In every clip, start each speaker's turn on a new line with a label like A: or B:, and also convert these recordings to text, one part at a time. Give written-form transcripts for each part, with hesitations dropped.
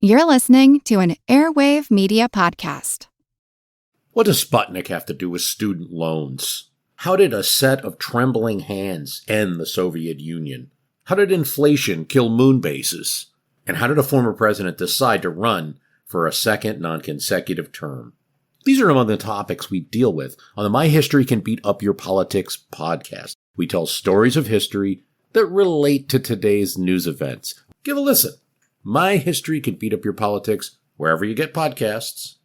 A: You're listening to an Airwave Media Podcast.
B: What does Sputnik have to do with student loans? How did a set of trembling hands end the Soviet Union? How did inflation kill moon bases? And how did a former president decide to run for a second non-consecutive term? These are among the topics we deal with on the My History Can Beat Up Your Politics podcast. We tell stories of history that relate to today's news events. Give a listen. My History Can Beat Up Your Politics, wherever you get podcasts.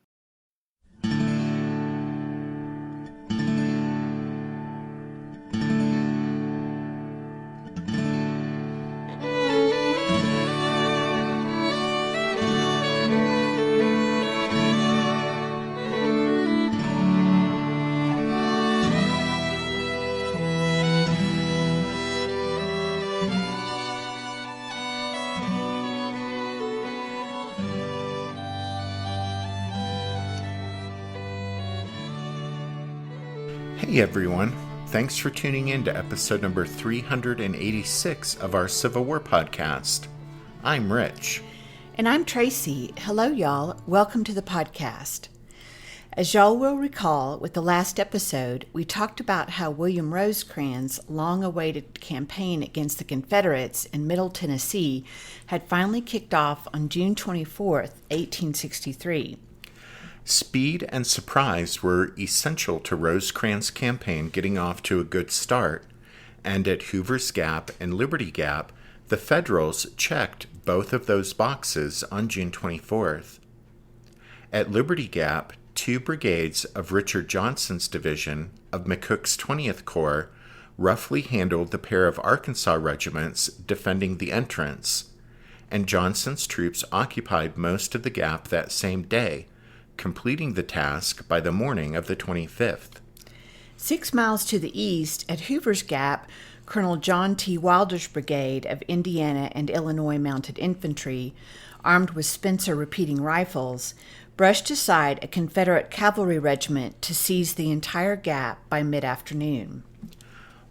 C: Hey everyone, thanks for tuning in to episode number 386 of our Civil War podcast. I'm Rich.
D: And I'm Tracy. Hello y'all, welcome to the podcast. As y'all will recall, with the last episode, we talked about how William Rosecrans' long-awaited campaign against the Confederates in Middle Tennessee had finally kicked off on June 24th, 1863.
C: Speed and surprise were essential to Rosecrans' campaign getting off to a good start, and at Hoover's Gap and Liberty Gap, the Federals checked both of those boxes on June 24th. At Liberty Gap, two brigades of Richard Johnston's division of McCook's 20th Corps roughly handled the pair of Arkansas regiments defending the entrance, and Johnston's troops occupied most of the gap that same day, completing the task by the morning of the 25th.
D: 6 miles to the east, at Hoover's Gap, Colonel John T. Wilder's brigade of Indiana and Illinois Mounted Infantry, armed with Spencer repeating rifles, brushed aside a Confederate cavalry regiment to seize the entire gap by mid-afternoon.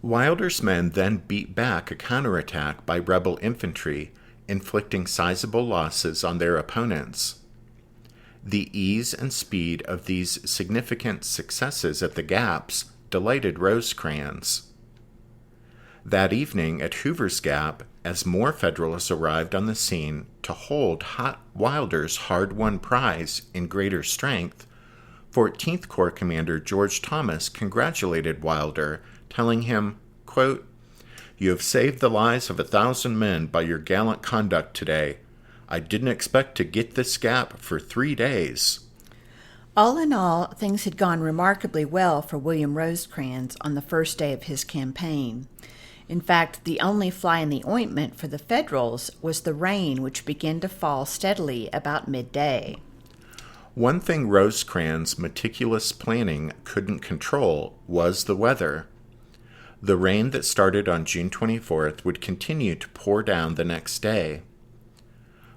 C: Wilder's men then beat back a counterattack by rebel infantry, inflicting sizable losses on their opponents. The ease and speed of these significant successes at the gaps delighted Rosecrans. That evening at Hoover's Gap, as more Federalists arrived on the scene to hold Wilder's hard-won prize in greater strength, 14th Corps Commander George Thomas congratulated Wilder, telling him, quote, "You have saved the lives of 1,000 men by your gallant conduct today. I didn't expect to get this gap for 3 days."
D: All in all, things had gone remarkably well for William Rosecrans on the first day of his campaign. In fact, the only fly in the ointment for the Federals was the rain, which began to fall steadily about midday.
C: One thing Rosecrans' meticulous planning couldn't control was the weather. The rain that started on June 24th would continue to pour down the next day.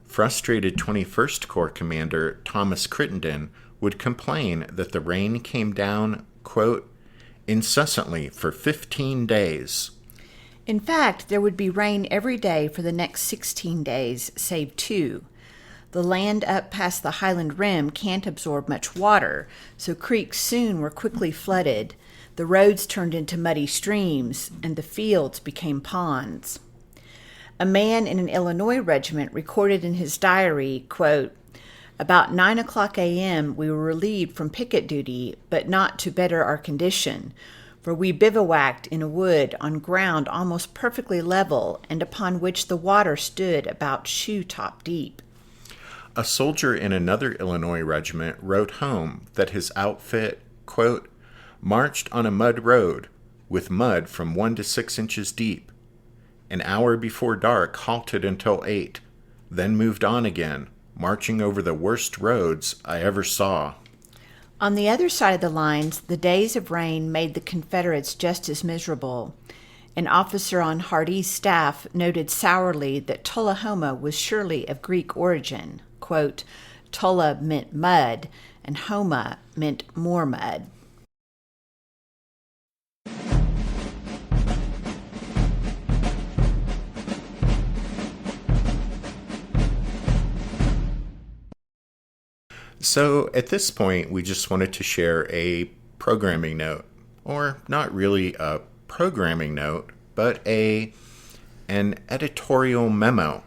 C: Frustrated 21st Corps Commander Thomas Crittenden would complain that the rain came down, quote, "incessantly for 15 days.
D: In fact, there would be rain every day for the next 16 days, save 2. The land up past the Highland Rim can't absorb much water, so creeks soon were quickly flooded, the roads turned into muddy streams, and the fields became ponds. A man in an Illinois regiment recorded in his diary, quote, "About 9 o'clock a.m. we were relieved from picket duty, but not to better our condition, for we bivouacked in a wood on ground almost perfectly level and upon which the water stood about shoe-top deep."
C: A soldier in another Illinois regiment wrote home that his outfit, quote, "marched on a mud road, with mud from 1 to 6 inches deep. An hour before dark halted until 8, then moved on again, marching over the worst roads I ever saw."
D: On the other side of the lines, the days of rain made the Confederates just as miserable. An officer on Hardee's staff noted sourly that Tullahoma was surely of Greek origin. Quote, "Tulla meant mud, and Homa meant more mud."
C: So at this point, we just wanted to share a programming note, or not really a programming note, but an editorial memo,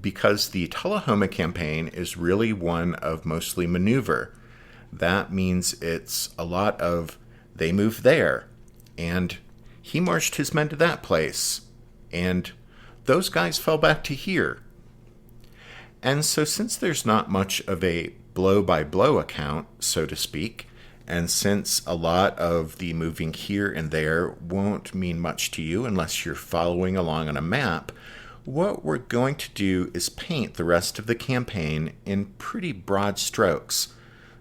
C: because the Tullahoma Campaign is really one of mostly maneuver. That means it's a lot of they moved there, and he marched his men to that place, and those guys fell back to here. And so since there's not much of a blow-by-blow account, so to speak, and since a lot of the moving here and there won't mean much to you unless you're following along on a map, what we're going to do is paint the rest of the campaign in pretty broad strokes,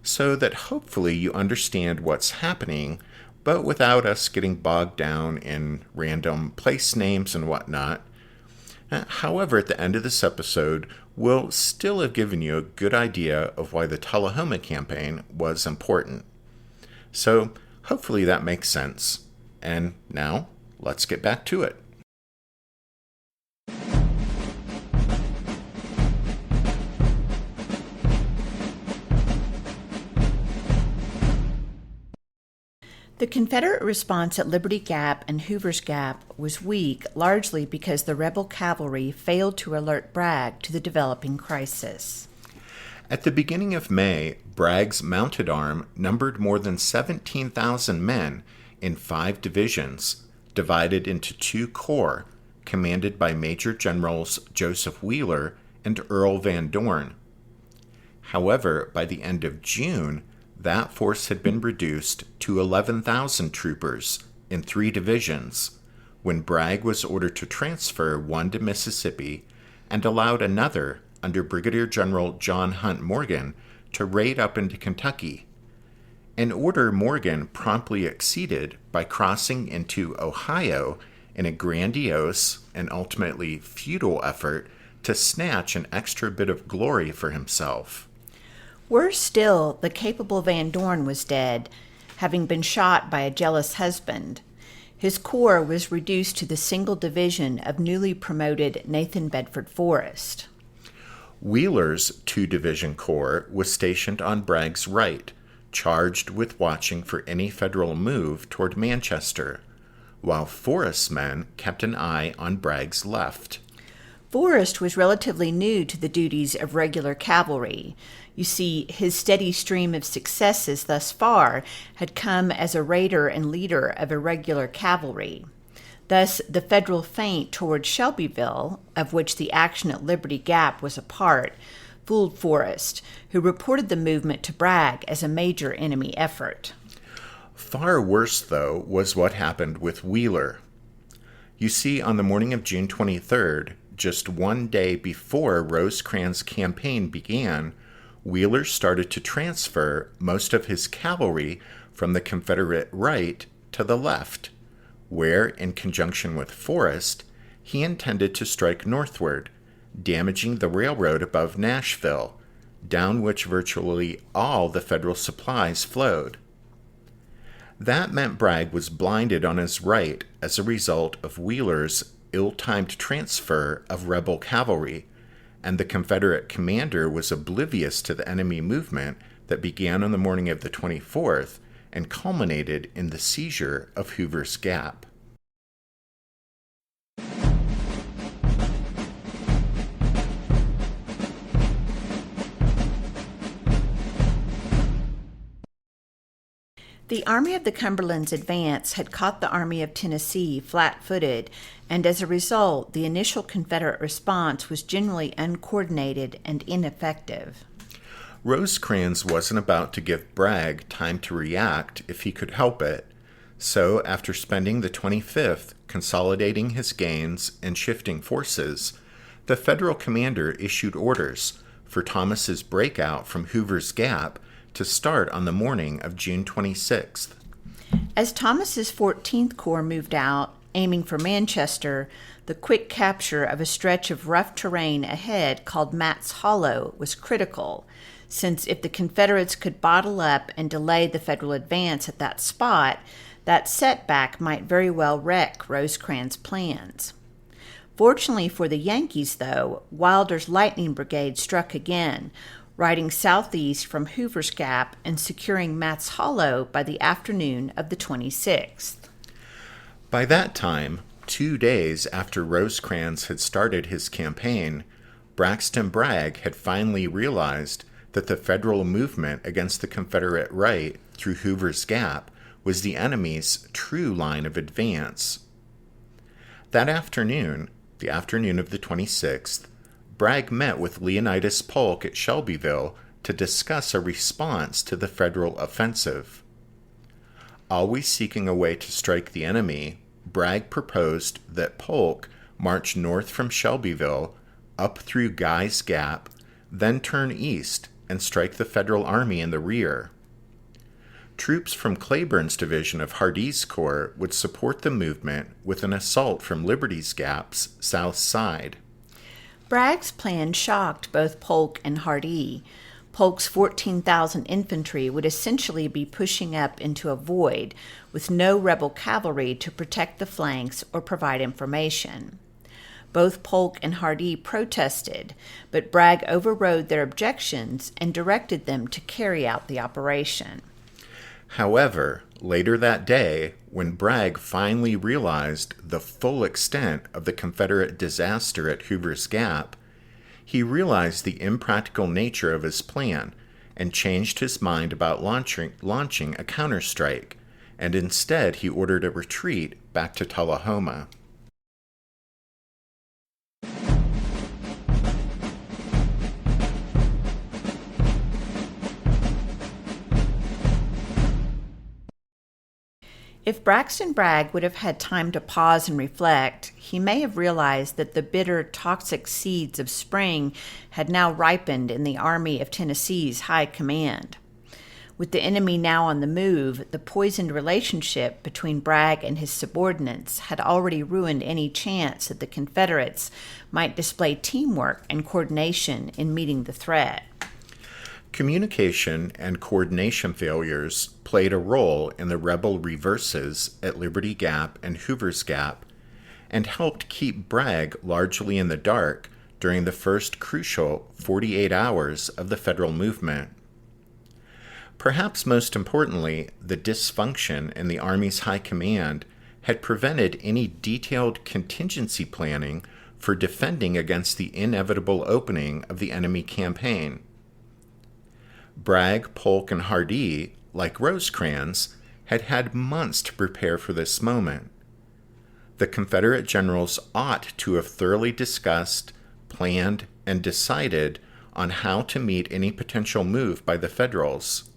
C: so that hopefully you understand what's happening, but without us getting bogged down in random place names and whatnot. However, at the end of this episode, we'll still have given you a good idea of why the Tullahoma Campaign was important. So hopefully that makes sense. And now, let's get back to it.
D: The Confederate response at Liberty Gap and Hoover's Gap was weak, largely because the rebel cavalry failed to alert Bragg to the developing crisis.
C: At the beginning of May, Bragg's mounted arm numbered more than 17,000 men in 5 divisions, divided into 2 corps, commanded by Major Generals Joseph Wheeler and Earl Van Dorn. However, by the end of June, that force had been reduced to 11,000 troopers in 3 divisions, when Bragg was ordered to transfer one to Mississippi and allowed another, under Brigadier General John Hunt Morgan, to raid up into Kentucky, an order Morgan promptly exceeded by crossing into Ohio in a grandiose and ultimately futile effort to snatch an extra bit of glory for himself.
D: Worse still, the capable Van Dorn was dead, having been shot by a jealous husband. His corps was reduced to the single division of newly promoted Nathan Bedford Forrest.
C: Wheeler's 2-division corps was stationed on Bragg's right, charged with watching for any Federal move toward Manchester, while Forrest's men kept an eye on Bragg's left.
D: Forrest was relatively new to the duties of regular cavalry. You see, his steady stream of successes thus far had come as a raider and leader of irregular cavalry. Thus, the Federal feint toward Shelbyville, of which the action at Liberty Gap was a part, fooled Forrest, who reported the movement to Bragg as a major enemy effort.
C: Far worse, though, was what happened with Wheeler. You see, on the morning of June 23rd, just one day before Rosecrans' campaign began, Wheeler started to transfer most of his cavalry from the Confederate right to the left, where, in conjunction with Forrest, he intended to strike northward, damaging the railroad above Nashville, down which virtually all the Federal supplies flowed. That meant Bragg was blinded on his right as a result of Wheeler's ill-timed transfer of rebel cavalry, and the Confederate commander was oblivious to the enemy movement that began on the morning of the 24th and culminated in the seizure of Hoover's Gap.
D: The Army of the Cumberland's advance had caught the Army of Tennessee flat-footed, and as a result, the initial Confederate response was generally uncoordinated and ineffective.
C: Rosecrans wasn't about to give Bragg time to react if he could help it, so after spending the 25th consolidating his gains and shifting forces, the Federal commander issued orders for Thomas's breakout from Hoover's Gap to start on the morning of June 26th.
D: As Thomas's 14th Corps moved out, aiming for Manchester, the quick capture of a stretch of rough terrain ahead called Matt's Hollow was critical, since if the Confederates could bottle up and delay the Federal advance at that spot, that setback might very well wreck Rosecrans' plans. Fortunately for the Yankees, though, Wilder's Lightning Brigade struck again, riding southeast from Hoover's Gap and securing Matt's Hollow by the afternoon of the 26th.
C: By that time, 2 days after Rosecrans had started his campaign, Braxton Bragg had finally realized that the Federal movement against the Confederate right through Hoover's Gap was the enemy's true line of advance. That afternoon, the afternoon of the 26th, Bragg met with Leonidas Polk at Shelbyville to discuss a response to the Federal offensive. Always seeking a way to strike the enemy, Bragg proposed that Polk march north from Shelbyville, up through Guy's Gap, then turn east and strike the Federal Army in the rear. Troops from Cleburne's division of Hardee's Corps would support the movement with an assault from Liberty's Gap's south side.
D: Bragg's plan shocked both Polk and Hardee. Polk's 14,000 infantry would essentially be pushing up into a void with no rebel cavalry to protect the flanks or provide information. Both Polk and Hardee protested, but Bragg overrode their objections and directed them to carry out the operation.
C: However, later that day, when Bragg finally realized the full extent of the Confederate disaster at Hoover's Gap, he realized the impractical nature of his plan and changed his mind about launching a counterstrike, and instead he ordered a retreat back to Tullahoma.
D: If Braxton Bragg would have had time to pause and reflect, he may have realized that the bitter, toxic seeds of spring had now ripened in the Army of Tennessee's high command. With the enemy now on the move, the poisoned relationship between Bragg and his subordinates had already ruined any chance that the Confederates might display teamwork and coordination in meeting the threat.
C: Communication and coordination failures played a role in the rebel reverses at Liberty Gap and Hoover's Gap and helped keep Bragg largely in the dark during the first crucial 48 hours of the Federal movement. Perhaps most importantly, the dysfunction in the Army's high command had prevented any detailed contingency planning for defending against the inevitable opening of the enemy campaign. Bragg, Polk, and Hardee, like Rosecrans, had had months to prepare for this moment. The Confederate generals ought to have thoroughly discussed, planned, and decided on how to meet any potential move by the Federals.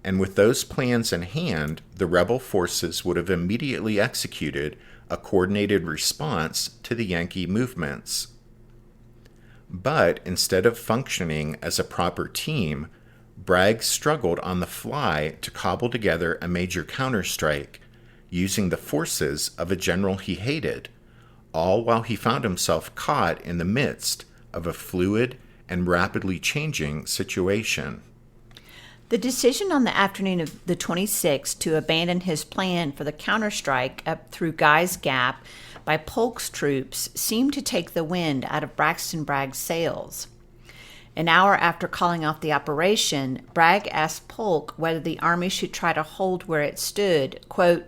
C: And with those plans in hand, the rebel forces would have immediately executed a coordinated response to the Yankee movements. But instead of functioning as a proper team, Bragg struggled on the fly to cobble together a major counterstrike, using the forces of a general he hated, all while he found himself caught in the midst of a fluid and rapidly changing situation.
D: The decision on the afternoon of the 26th to abandon his plan for the counterstrike up through Guy's Gap by Polk's troops seemed to take the wind out of Braxton Bragg's sails. An hour after calling off the operation, Bragg asked Polk whether the Army should try to hold where it stood, quote,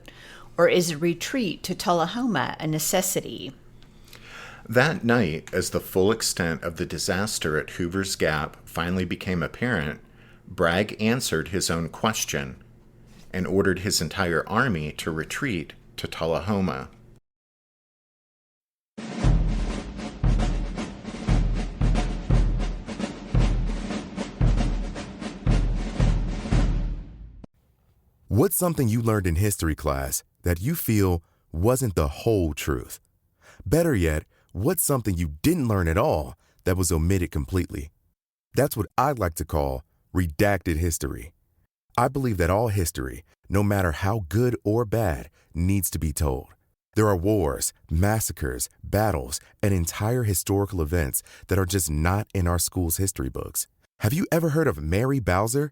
D: or is a retreat to Tullahoma a necessity?
C: That night, as the full extent of the disaster at Hoover's Gap finally became apparent, Bragg answered his own question and ordered his entire army to retreat to Tullahoma.
E: What's something you learned in history class that you feel wasn't the whole truth? Better yet, what's something you didn't learn at all that was omitted completely? That's what I'd like to call redacted history. I believe that all history, no matter how good or bad, needs to be told. There are wars, massacres, battles, and entire historical events that are just not in our school's history books. Have you ever heard of Mary Bowser?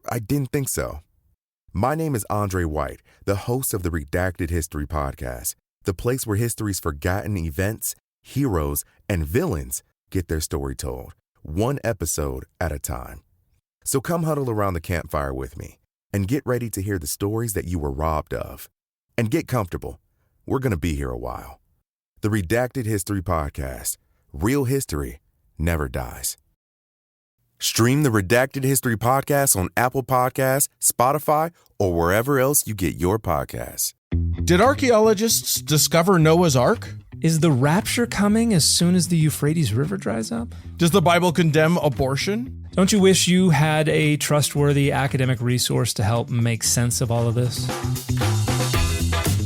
E: I didn't think so. My name is Andre White, the host of the Redacted History Podcast, the place where history's forgotten events, heroes, and villains get their story told. one episode at a time. So come huddle around the campfire with me and get ready to hear the stories that you were robbed of. And get comfortable. We're going to be here a while. The Redacted History Podcast. Real history never dies. Stream the Redacted History Podcast on Apple Podcasts, Spotify, or wherever else you get your podcasts.
F: Did archaeologists discover Noah's Ark?
G: Is the rapture coming as soon as the Euphrates River dries up?
F: Does the Bible condemn abortion?
G: Don't you wish you had a trustworthy academic resource to help make sense of all of this?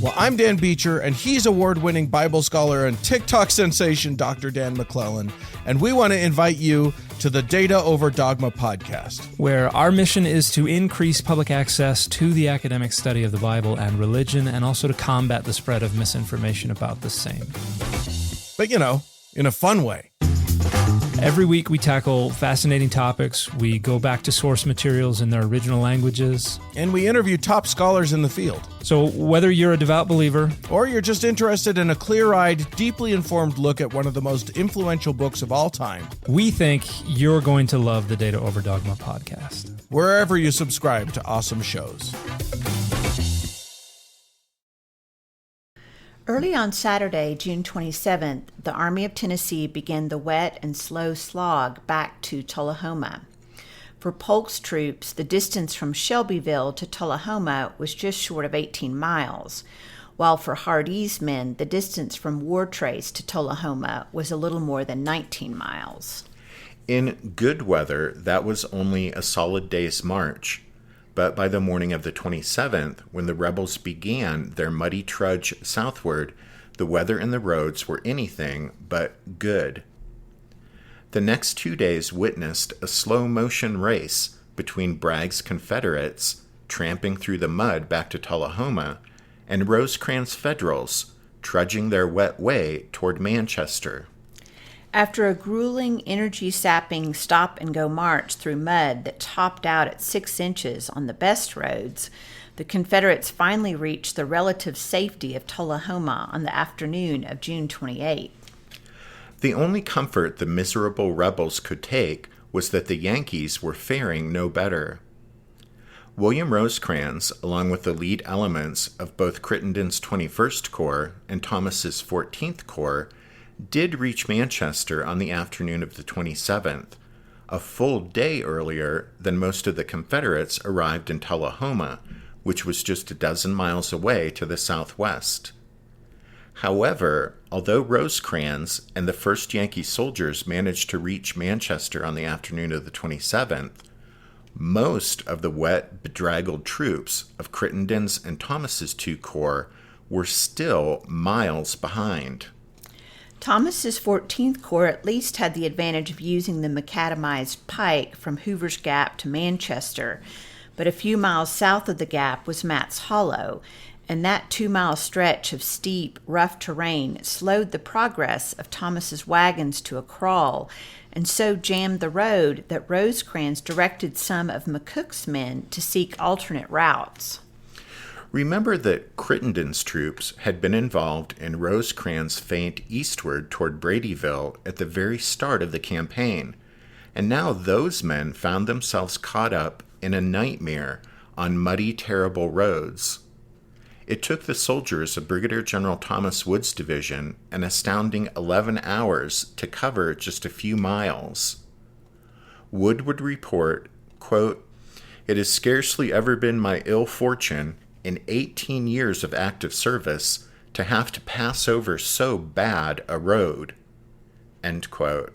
F: Well, I'm Dan Beecher, and he's award-winning Bible scholar and TikTok sensation Dr. Dan McClellan, and we want to invite you to the Data Over Dogma podcast,
G: where our mission is to increase public access to the academic study of the Bible and religion, and also to combat the spread of misinformation about the same.
F: But, in a fun way.
G: Every week we tackle fascinating topics, we go back to source materials in their original languages,
F: and we interview top scholars in the field.
G: So whether you're a devout believer,
F: or you're just interested in a clear-eyed, deeply informed look at one of the most influential books of all time,
G: we think you're going to love the Data Over Dogma podcast,
F: wherever you subscribe to awesome shows.
D: Early on Saturday, June 27th, the Army of Tennessee began the wet and slow slog back to Tullahoma. For Polk's troops, the distance from Shelbyville to Tullahoma was just short of 18 miles, while for Hardee's men, the distance from Wartrace to Tullahoma was a little more than 19 miles.
C: In good weather, that was only a solid day's march. But by the morning of the 27th, when the rebels began their muddy trudge southward, the weather and the roads were anything but good. The next 2 days witnessed a slow-motion race between Bragg's Confederates, tramping through the mud back to Tullahoma, and Rosecrans Federals, trudging their wet way toward Manchester.
D: After a grueling, energy-sapping stop-and-go march through mud that topped out at 6 inches on the best roads, the Confederates finally reached the relative safety of Tullahoma on the afternoon of June 28.
C: The only comfort the miserable rebels could take was that the Yankees were faring no better. William Rosecrans, along with the lead elements of both Crittenden's 21st Corps and Thomas's 14th Corps, did reach Manchester on the afternoon of the 27th, a full day earlier than most of the Confederates arrived in Tullahoma, which was just a dozen miles away to the southwest. However, although Rosecrans and the first Yankee soldiers managed to reach Manchester on the afternoon of the 27th, most of the wet, bedraggled troops of Crittenden's and Thomas's two corps were still miles behind.
D: Thomas's 14th Corps at least had the advantage of using the macadamized pike from Hoover's Gap to Manchester, but a few miles south of the gap was Matt's Hollow, and that 2-mile stretch of steep, rough terrain slowed the progress of Thomas's wagons to a crawl, and so jammed the road that Rosecrans directed some of McCook's men to seek alternate routes.
C: Remember that Crittenden's troops had been involved in Rosecrans' feint eastward toward Bradyville at the very start of the campaign, and now those men found themselves caught up in a nightmare on muddy, terrible roads. It took the soldiers of Brigadier General Thomas Wood's division an astounding 11 hours to cover just a few miles. Wood would report, quote, "It has scarcely ever been my ill fortune in 18 years of active service to have to pass over so bad a road," end quote.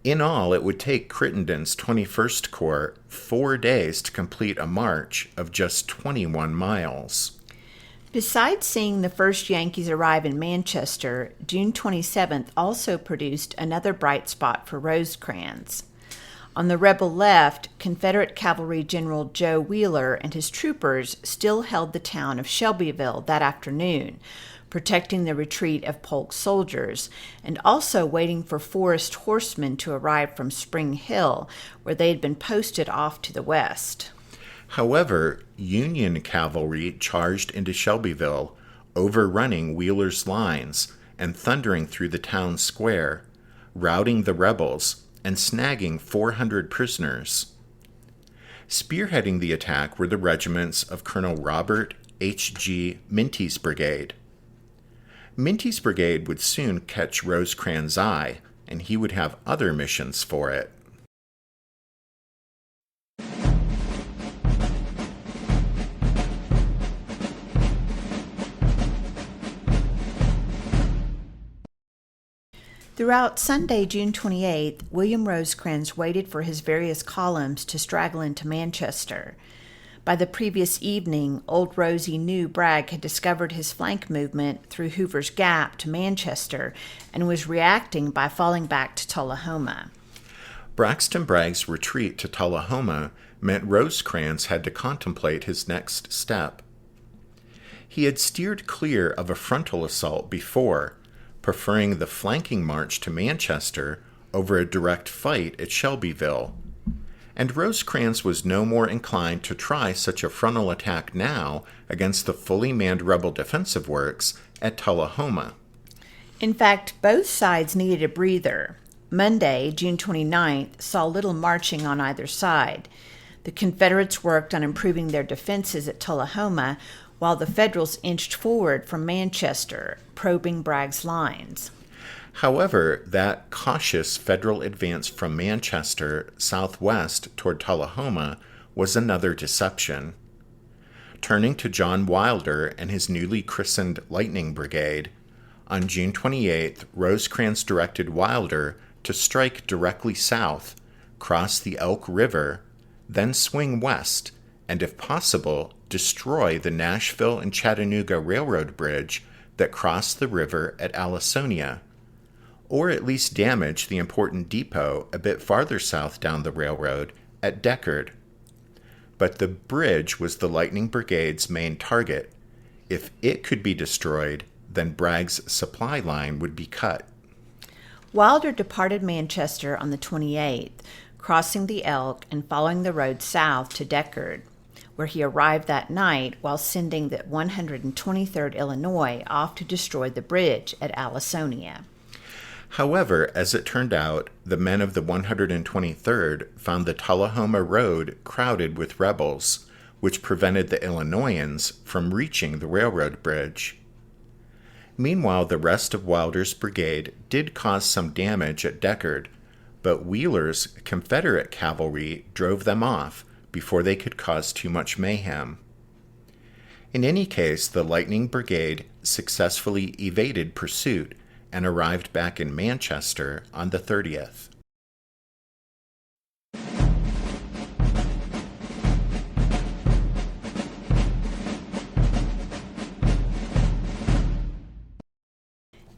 C: In all, it would take Crittenden's 21st Corps 4 days to complete a march of just 21 miles.
D: Besides seeing the first Yankees arrive in Manchester, June 27th also produced another bright spot for Rosecrans. On the rebel left, Confederate Cavalry General Joe Wheeler and his troopers still held the town of Shelbyville that afternoon, protecting the retreat of Polk's soldiers, and also waiting for Forrest horsemen to arrive from Spring Hill, where they had been posted off to the west.
C: However, Union cavalry charged into Shelbyville, overrunning Wheeler's lines and thundering through the town square, routing the rebels and snagging 400 prisoners. Spearheading the attack were the regiments of Colonel Robert H.G. Minty's brigade. Minty's brigade would soon catch Rosecrans' eye, and he would have other missions for it.
D: Throughout Sunday, June 28th, William Rosecrans waited for his various columns to straggle into Manchester. By the previous evening, Old Rosie knew Bragg had discovered his flank movement through Hoover's Gap to Manchester and was reacting by falling back to Tullahoma.
C: Braxton Bragg's retreat to Tullahoma meant Rosecrans had to contemplate his next step. He had steered clear of a frontal assault before, preferring the flanking march to Manchester over a direct fight at Shelbyville. And Rosecrans was no more inclined to try such a frontal attack now against the fully manned rebel defensive works at Tullahoma.
D: In fact, both sides needed a breather. Monday, June 29th, saw little marching on either side. The Confederates worked on improving their defenses at Tullahoma, while the Federals inched forward from Manchester, probing Bragg's lines.
C: However, that cautious Federal advance from Manchester southwest toward Tullahoma was another deception. Turning to John Wilder and his newly christened Lightning Brigade, on June 28th, Rosecrans directed Wilder to strike directly south, cross the Elk River, then swing west, and if possible, destroy the Nashville and Chattanooga Railroad bridge that crossed the river at Allisonia, or at least damage the important depot a bit farther south down the railroad at Deckard. But the bridge was the Lightning Brigade's main target. If it could be destroyed, then Bragg's supply line would be cut.
D: Wilder departed Manchester on the 28th, crossing the Elk and following the road south to Deckard, where he arrived that night while sending the 123rd Illinois off to destroy the bridge at Allisonia.
C: However, as it turned out, the men of the 123rd found the Tullahoma Road crowded with rebels, which prevented the Illinoisans from reaching the railroad bridge. Meanwhile, the rest of Wilder's brigade did cause some damage at Deckard, but Wheeler's Confederate cavalry drove them off before they could cause too much mayhem. In any case, the Lightning Brigade successfully evaded pursuit and arrived back in Manchester on the 30th.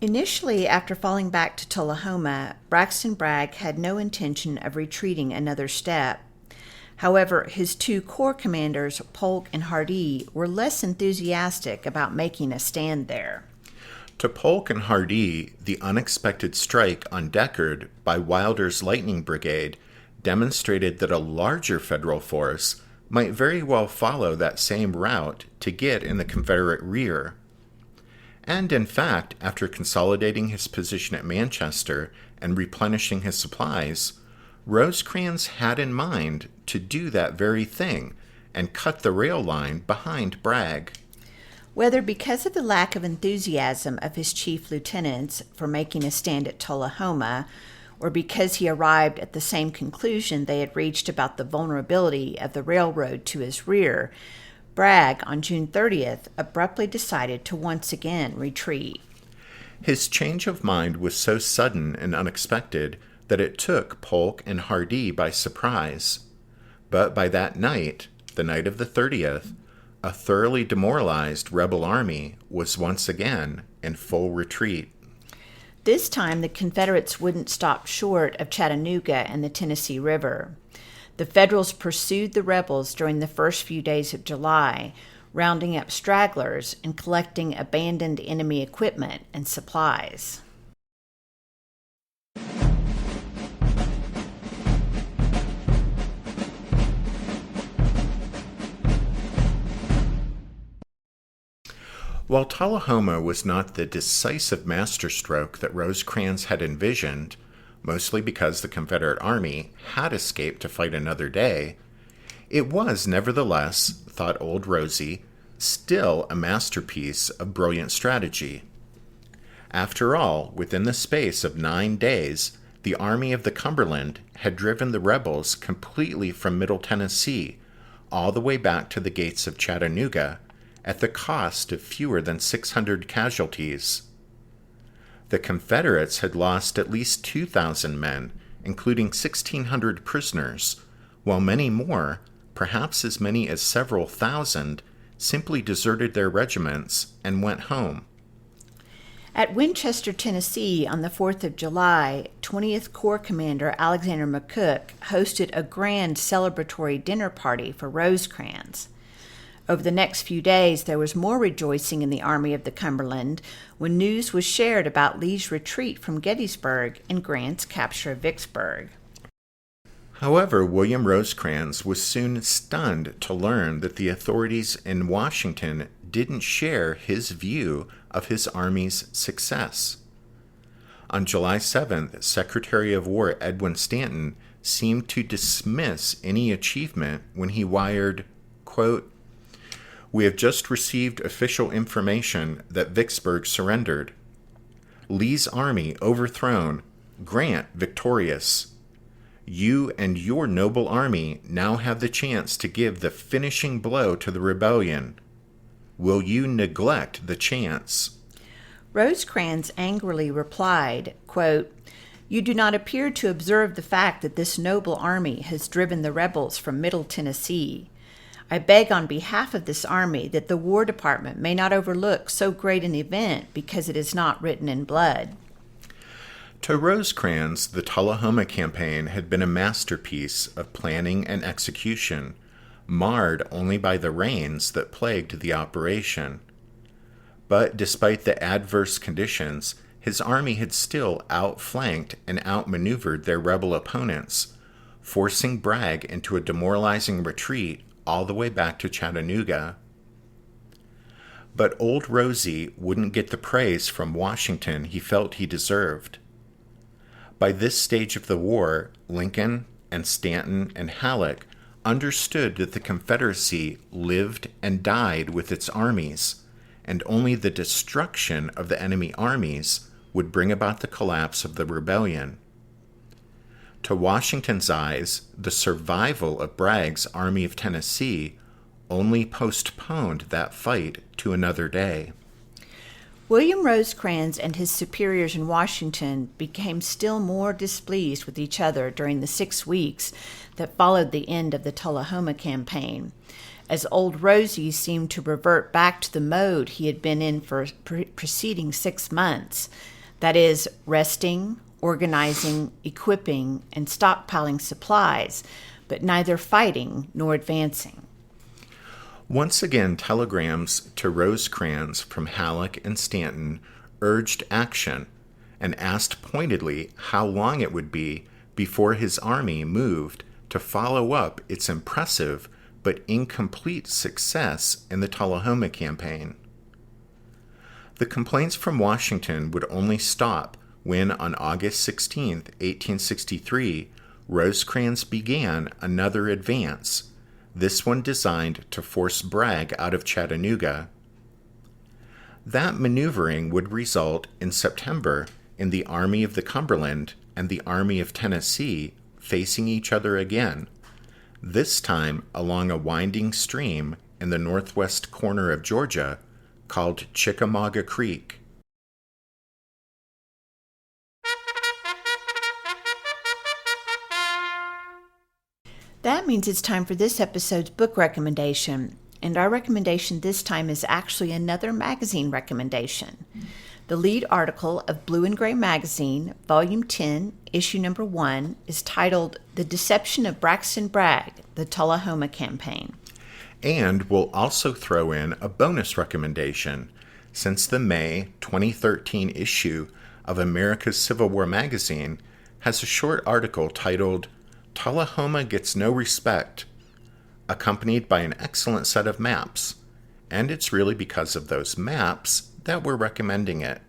D: Initially, after falling back to Tullahoma, Braxton Bragg had no intention of retreating another step. However, his two corps commanders, Polk and Hardee, were less enthusiastic about making a stand there.
C: To Polk and Hardee, the unexpected strike on Deckard by Wilder's Lightning Brigade demonstrated that a larger Federal force might very well follow that same route to get in the Confederate rear. And in fact, after consolidating his position at Manchester and replenishing his supplies, Rosecrans had in mind to do that very thing and cut the rail line behind Bragg.
D: Whether because of the lack of enthusiasm of his chief lieutenants for making a stand at Tullahoma, or because he arrived at the same conclusion they had reached about the vulnerability of the railroad to his rear, Bragg, on June 30th, abruptly decided to once again retreat.
C: His change of mind was so sudden and unexpected that it took Polk and Hardee by surprise. But by that night, the night of the 30th, a thoroughly demoralized rebel army was once again in full retreat.
D: This time, the Confederates wouldn't stop short of Chattanooga and the Tennessee River. The Federals pursued the rebels during the first few days of July, rounding up stragglers and collecting abandoned enemy equipment and supplies.
C: While Tullahoma was not the decisive masterstroke that Rosecrans had envisioned, mostly because the Confederate Army had escaped to fight another day, it was nevertheless, thought Old Rosie, still a masterpiece of brilliant strategy. After all, within the space of 9 days, the Army of the Cumberland had driven the rebels completely from Middle Tennessee all the way back to the gates of Chattanooga at the cost of fewer than 600 casualties. The Confederates had lost at least 2,000 men, including 1,600 prisoners, while many more, perhaps as many as several thousand, simply deserted their regiments and went home.
D: At Winchester, Tennessee, on the 4th of July, 20th Corps Commander Alexander McCook hosted a grand celebratory dinner party for Rosecrans. Over the next few days, there was more rejoicing in the Army of the Cumberland when news was shared about Lee's retreat from Gettysburg and Grant's capture of Vicksburg.
C: However, William Rosecrans was soon stunned to learn that the authorities in Washington didn't share his view of his army's success. On July 7th, Secretary of War Edwin Stanton seemed to dismiss any achievement when he wired, quote, "We have just received official information that Vicksburg surrendered. Lee's army overthrown, Grant victorious. You and your noble army now have the chance to give the finishing blow to the rebellion. Will you neglect the chance?"
D: Rosecrans angrily replied, quote, "You do not appear to observe the fact that this noble army has driven the rebels from Middle Tennessee. I beg on behalf of this army that the War Department may not overlook so great an event because it is not written in blood."
C: To Rosecrans, the Tullahoma Campaign had been a masterpiece of planning and execution, marred only by the rains that plagued the operation. But despite the adverse conditions, his army had still outflanked and outmaneuvered their rebel opponents, forcing Bragg into a demoralizing retreat all the way back to Chattanooga. But Old Rosie wouldn't get the praise from Washington he felt he deserved. By this stage of the war, Lincoln and Stanton and Halleck understood that the Confederacy lived and died with its armies, and only the destruction of the enemy armies would bring about the collapse of the rebellion. To Washington's eyes, the survival of Bragg's Army of Tennessee only postponed that fight to another day.
D: William Rosecrans and his superiors in Washington became still more displeased with each other during the 6 weeks that followed the end of the Tullahoma Campaign, as Old Rosie seemed to revert back to the mode he had been in for preceding 6 months, that is, resting, organizing, equipping, and stockpiling supplies, but neither fighting nor advancing.
C: Once again, telegrams to Rosecrans from Halleck and Stanton urged action and asked pointedly how long it would be before his army moved to follow up its impressive but incomplete success in the Tullahoma Campaign. The complaints from Washington would only stop when, on August 16, 1863, Rosecrans began another advance, this one designed to force Bragg out of Chattanooga. That maneuvering would result in September in the Army of the Cumberland and the Army of Tennessee facing each other again, this time along a winding stream in the northwest corner of Georgia called Chickamauga Creek.
D: That means it's time for this episode's book recommendation, and our recommendation this time is actually another magazine recommendation. The lead article of Blue and Gray Magazine, Volume 10, Issue Number 1, is titled The Deception of Braxton Bragg, the Tullahoma Campaign.
C: And we'll also throw in a bonus recommendation, since the May 2013 issue of America's Civil War magazine has a short article titled Tullahoma Gets No Respect, accompanied by an excellent set of maps. And it's really because of those maps that we're recommending it.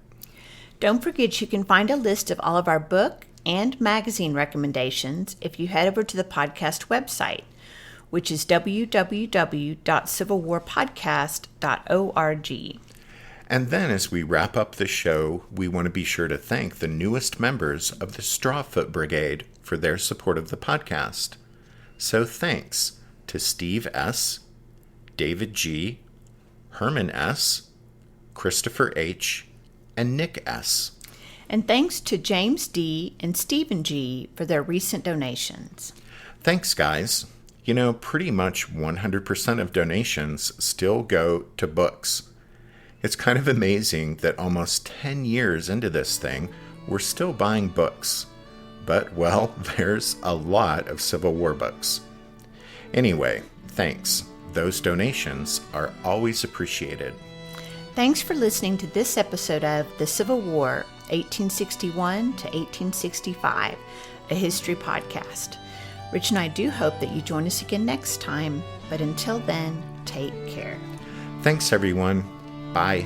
D: Don't forget you can find a list of all of our book, and magazine recommendations if you head over to the podcast website, which is www.civilwarpodcast.org.
C: And then as we wrap up the show, we want to be sure to thank the newest members of the Strawfoot Brigade for their support of the podcast. So thanks to Steve S., David G., Herman S., Christopher H., and Nick S.
D: And thanks to James D. and Stephen G. for their recent donations.
C: Thanks, guys. You know, pretty much 100% of donations still go to books. It's kind of amazing that almost 10 years into this thing, we're still buying books. But, well, there's a lot of Civil War books. Anyway, thanks. Those donations are always appreciated.
D: Thanks for listening to this episode of The Civil War, 1861 to 1865, a history podcast. Rich and I do hope that you join us again next time, but until then, take care.
C: Thanks, everyone. Bye.